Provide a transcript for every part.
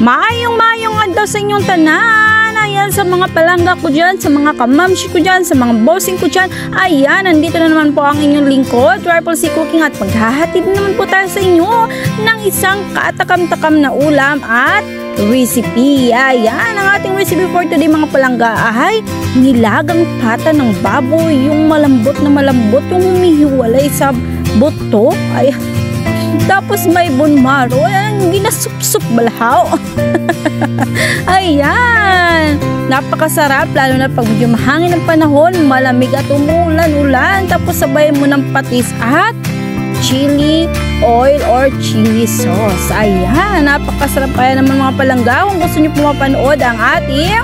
Maayong adlaw sa inyong tanan. Ayan, sa mga palangga ko dyan, sa mga kamamshi ko dyan, sa mga bossing ko dyan. Ayan, nandito na naman po ang inyong lingkod, Triple C Cooking, at maghahatid naman po tayo sa inyo ng isang katakam-takam na ulam at recipe. Ayan, ang ating recipe for today mga palangga ay nilagang pata ng baboy, yung malambot na malambot, yung humihiwalay sa buto. Ayan. Tapos may bunmaro, ayan, ginasup-sup balhaw. Ayan, napakasarap, lalo na pag medyo mahangin ang panahon, malamig at umulan-ulan. Tapos sabay mo ng patis at chili oil or chili sauce. Ayan, napakasarap. Kaya naman mga palangga, kung gusto nyo pumapanood ang ating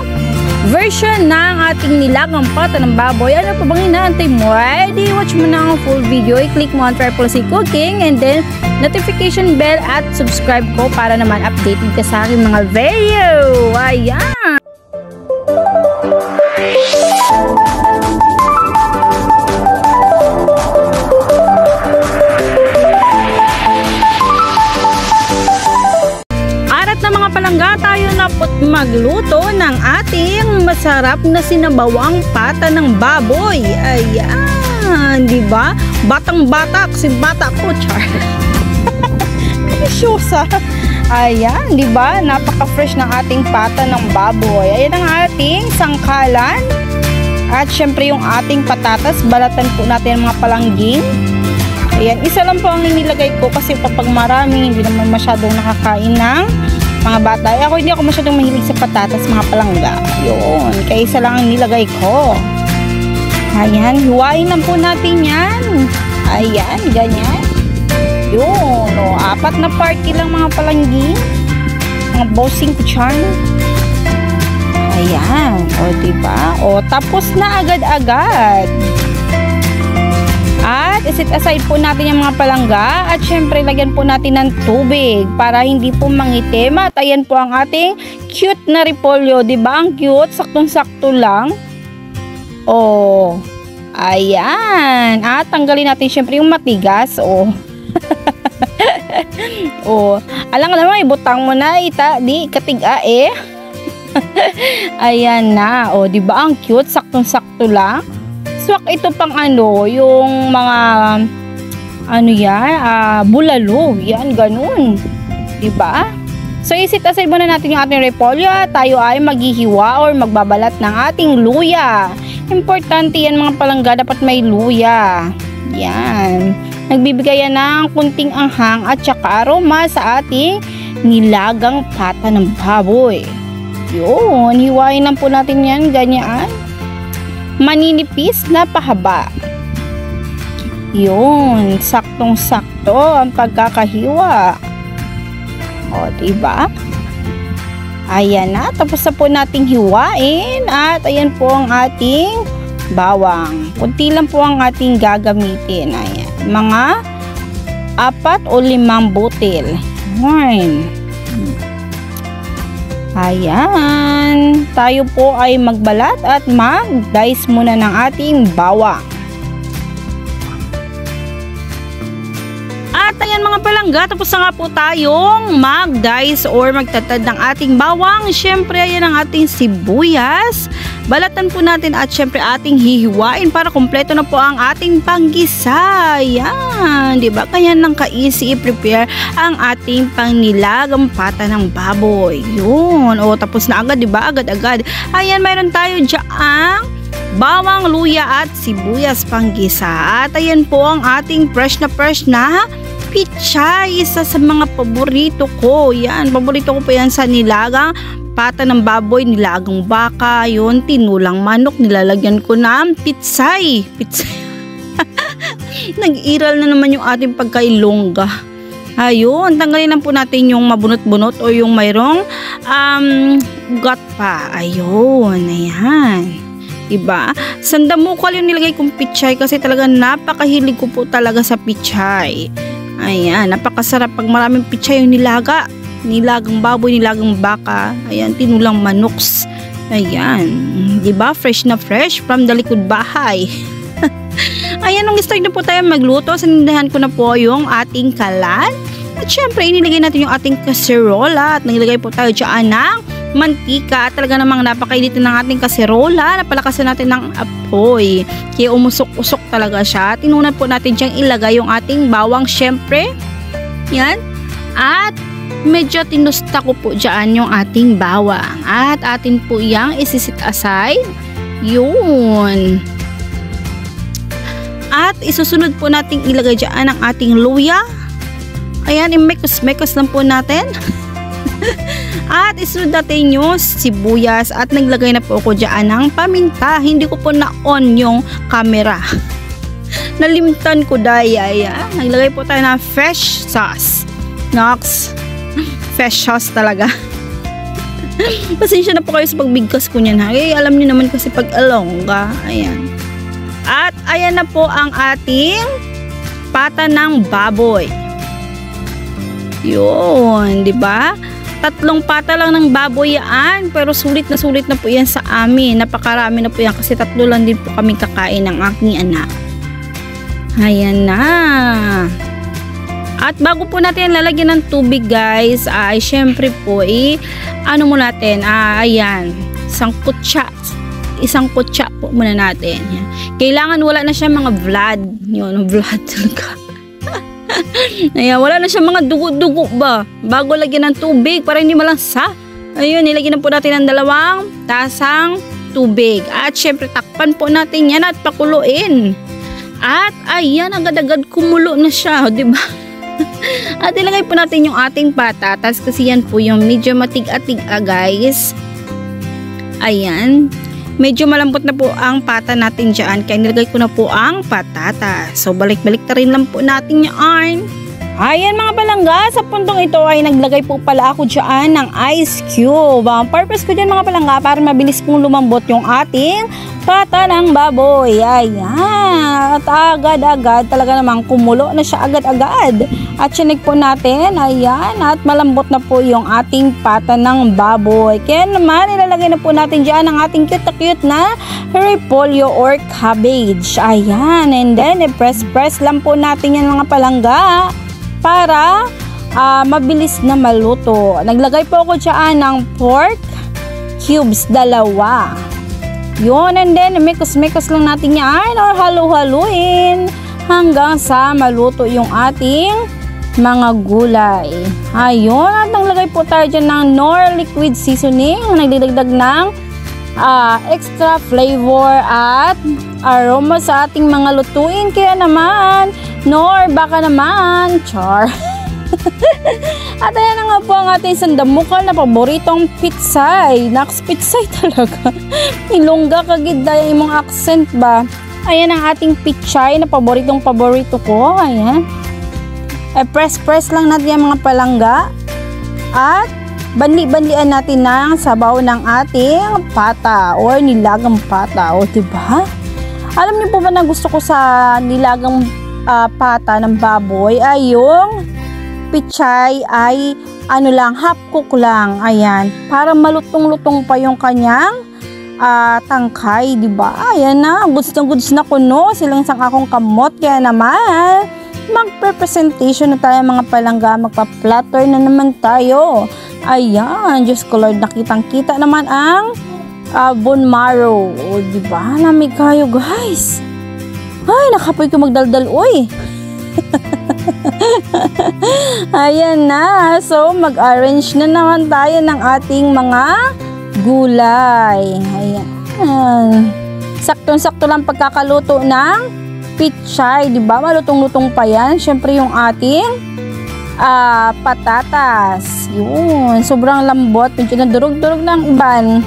version ng ating nilagang pata ng baboy, ano pa bang inaantay mo? Ready? Watch mo na ang full video. I-click mo ang Triple C Cooking and then notification bell at subscribe ko para naman updated ka sa aking mga video. Ayan! Palangga, tayo na po't magluto ng ating masarap na sinabawang pata ng baboy. Ayan, di ba? Batang-bata kasi bata ko, char. Syosa. Ayan, di ba? Napaka-fresh ng ating pata ng baboy. Ayan ang ating sangkalan. At syempre yung ating patatas, balatan po natin ang mga palangging. Ayan, isa lang po ang inilagay ko kasi kapag marami, hindi naman masyadong nakakain ng mga bata. Hindi ako masyadong mahilig sa patatas mga palangga. Yun, kaya isa lang ang nilagay ko. Ayan, hiwain lang po natin yan. Ayan, ganyan. Yun, o, 4 na party lang mga palanggi. Mga bossing ko charm. Ayan, o diba? O, tapos na agad-agad. At iset aside po natin yung mga palangga at syempre lagyan po natin ng tubig para hindi po mangitim. At ayan po ang ating cute na repolyo, di ba? Ang cute, saktong-sakto lang. Oh. Ayan. At tanggalin natin syempre yung matigas. Oh. Oh. Alang naman, ibutang mo na di katiga eh. Ayan na. Oh, di ba? Ang cute, saktong-sakto lang. Swak ito pang yung mga bulalo, yan, ganun, diba? So isit aside muna natin yung ating repolyo at tayo ay maghihiwa or magbabalat ng ating luya. Importante yan mga palangga, dapat may luya. Yan, nagbibigay yan ng kunting anghang at saka aroma sa ating nilagang pata ng baboy. Yun, hiwain lang po natin yan, ganyan. Maninipis na pahaba. Yun, saktong-sakto ang pagkakahiwa. O, diba? Ayan na, tapos na po nating hiwain at ayan po ang ating bawang. Kunti lang po ang ating gagamitin. Ayan, mga 4 o 5 butil. Ayan. Ayan, tayo po ay magbalat at mag-dice muna ng ating bawang. At ayan mga palangga, tapos na nga po tayong mag-dice or magtatad ng ating bawang. Syempre ayan ang ating sibuyas. Balatan po natin at syempre ating hihiwain para kompleto na po ang ating panggisa. Yan, di ba? Kaya nang ka-easy i-prepare ang ating pangnilagang pata ng baboy. Yun. O, tapos na agad, di ba? Agad-agad. Ayan, mayroon tayo dyan bawang, luya at sibuyas panggisa. At ayan po ang ating fresh na pichay. Isa sa mga paborito ko. Yan, paborito ko po yan sa nilagang pata ng baboy, nilagang baka, yun, tinulang manok, nilalagyan ko ng pitsay. Nag-iral na naman yung ating pagkailongga. Ayun, tanggalin lang po natin yung mabunot-bunot o yung mayroong ugat pa. Ayun, ayan. Diba? Sandamukal yung nilagay kong pitsay kasi talaga napakahilig ko po talaga sa pitsay. Ayan, napakasarap pag maraming pitsay yung nilaga. Nilagang baboy, nilagang baka, ayan, tinulang manoks. Ayan, diba? Fresh na fresh from the likod bahay. Ayan, nung start na po tayo magluto, sanindahan ko na po yung ating kalan. At syempre, inilagay natin yung ating kaserola at nilagay po tayo dyan ng mantika. At talaga namang napakainit ng ating kaserola. Napalakasan natin ng apoy. Kaya umusok-usok talaga siya. At inunan po natin dyan ilagay yung ating bawang syempre. Yan. At medyo tinusta ko po dyan yung ating bawang. At atin po yang isisit aside. Yun. At isusunod po natin ilagay dyan ang ating luya. Ayan, i-mekos-mekos lang po natin. At isunod natin yung sibuyas. At naglagay na po ako dyan ng paminta. Hindi ko po na-on yung camera. Nalimtan ko daya. Naglagay po tayo ng fresh sauce. Nox. Fresh sauce talaga. Pasensya na po kayo sa pagbigkas ko niyan ha. Eh, alam niyo naman kasi pag alongga. Ayan. At ayan na po ang ating pata ng baboy. Yun, di ba? 3 pata lang ng baboy yan. Pero sulit na po yan sa amin. Napakarami na po yan kasi 3 lang din po kami kakain ng aking anak. Ayan na. At bago po natin lalagyan ng tubig guys, ay syempre po ano mo natin, ayan, isang kutsa po muna natin. Yan. Kailangan wala na siya mga blood. Yun, blood talaga. Ayan, wala na siya mga dugo-dugo ba? Bago lagyan ng tubig para hindi malansa. Ayun, nilagyan na po natin ng 2 tasang tubig. At syempre takpan po natin yan at pakuluin. At ayan, agad-agad kumulo na siya, di ba? At ilagay po natin yung ating patatas kasi yan po yung medyo matig-atig guys. Ayan. Medyo malambot na po ang pata natin dyan kaya nilagay ko na po ang patatas. So balik-balik na rin lang po natin yan. Ayan mga palangga, sa puntong ito ay naglagay po pala ako dyan ng ice cube. Ang purpose ko dyan mga palangga para mabilis pong lumambot yung ating pata ng baboy. Ayan. At agad-agad talaga namang kumulo na siya agad-agad. At chinig po natin, ayan. At malambot na po yung ating pata ng baboy. Kaya naman ilalagay na po natin dyan ang ating cute na repolyo or cabbage. Ayan. And then i-press-press lang po natin yan mga palangga para mabilis na maluto. Naglagay po ako dyan ng pork cubes 2. Yun, and then mekos-mekos lang natin yan or halu-haluin hanggang sa maluto yung ating mga gulay. Ayun, at naglagay po tayo dyan ng Knorr liquid seasoning. Nagdidagdag ng extra flavor at aroma sa ating mga lutuin. Kaya naman, Knorr, baka naman, char. At ayan na nga po ang ating sandamukal na paboritong pitsay. Naks, pitsay talaga. Ilongga kagid daya imong accent ba. Ayan ang ating pitsay na paborito ko. Ayan. Press lang natin yung mga palangga. At banli-banlian natin ng sabaw ng ating pata or nilagang pata. O diba? Alam niyo po ba na gusto ko sa nilagang pata ng baboy ay yung pichay ay ano lang, half cook lang. Ayan, para malutong-lutong pa yung kanyang tangkay, di ba? Ayan na, goods na kuno silang sang akong kamot. Kaya naman magpe-presentation na tayo mga palangga, magpa-platter na naman tayo. Ayan, Diyos ko Lord, nakitang-kita naman ang bone marrow. O, di ba? Lamig kayo, guys. Ay, nakapoy ko magdaldal, uy. Ayan na. So, mag-arrange na naman tayo ng ating mga gulay. Ayan. Saktong-sakto lang pagkakaluto ng pichay, di ba? Malutong-lutong pa yan. Siyempre yung ating patatas. Yun. Sobrang lambot. Medyo nadurog-durog ng iban.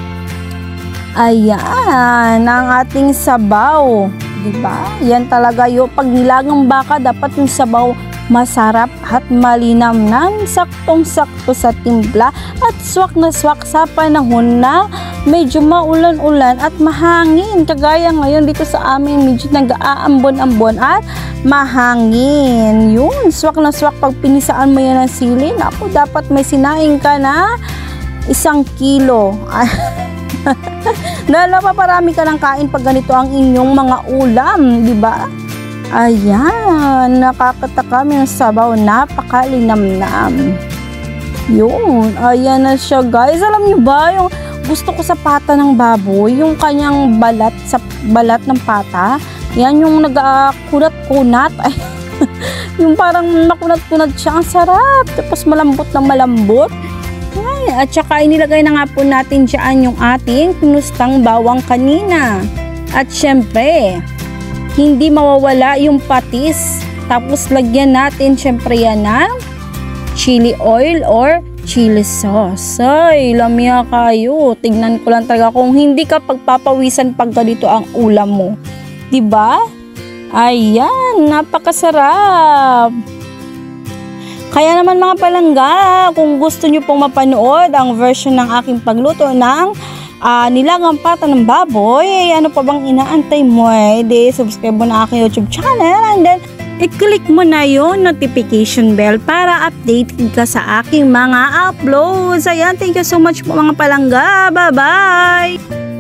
Ayan. Ang ating sabaw. Diba? Yan talaga yung pag nilagang baka, dapat yung sabaw masarap at malinamnam, saktong-sakto sa timpla at swak na swak sa panahon na medyo maulan-ulan at mahangin. Kagaya ngayon dito sa amin, medyo nag-aambon-ambon at mahangin. Yun, swak na swak pag pinisaan mo yan ng sili. Naku, dapat may sinaing ka na 1 kilo. Dahil napaparami ka ng kain pag ganito ang inyong mga ulam, di ba? Ayan, nakakatakam yung sabaw, napakalinamnam. Yun, ayan na siya guys. Alam niyo ba, yung gusto ko sa pata ng baboy, yung kanyang balat, sa balat ng pata, yan yung nag-kunat-kunat. Ay, yung parang nakunat-kunat siya, ang sarap. Tapos malambot na malambot. Ay, at saka inilagay na nga po natin dyan yung ating pinustang bawang kanina. At syempre, hindi mawawala yung patis. Tapos lagyan natin syempre yan ng chili oil or chili sauce. Ay, lamya kayo. Tignan ko lang talaga kung hindi ka pagpapawisan pag ganito ang ulam mo. Diba? Ayan, napakasarap. Kaya naman mga palangga, kung gusto nyo pong mapanood ang version ng aking pagluto ng nilagang pata ng baboy, ano pa bang inaantay mo? Subscribe mo na aking YouTube channel and then i-click mo na yung notification bell para updated ka sa aking mga uploads. Ayan, thank you so much po mga palangga. Bye-bye!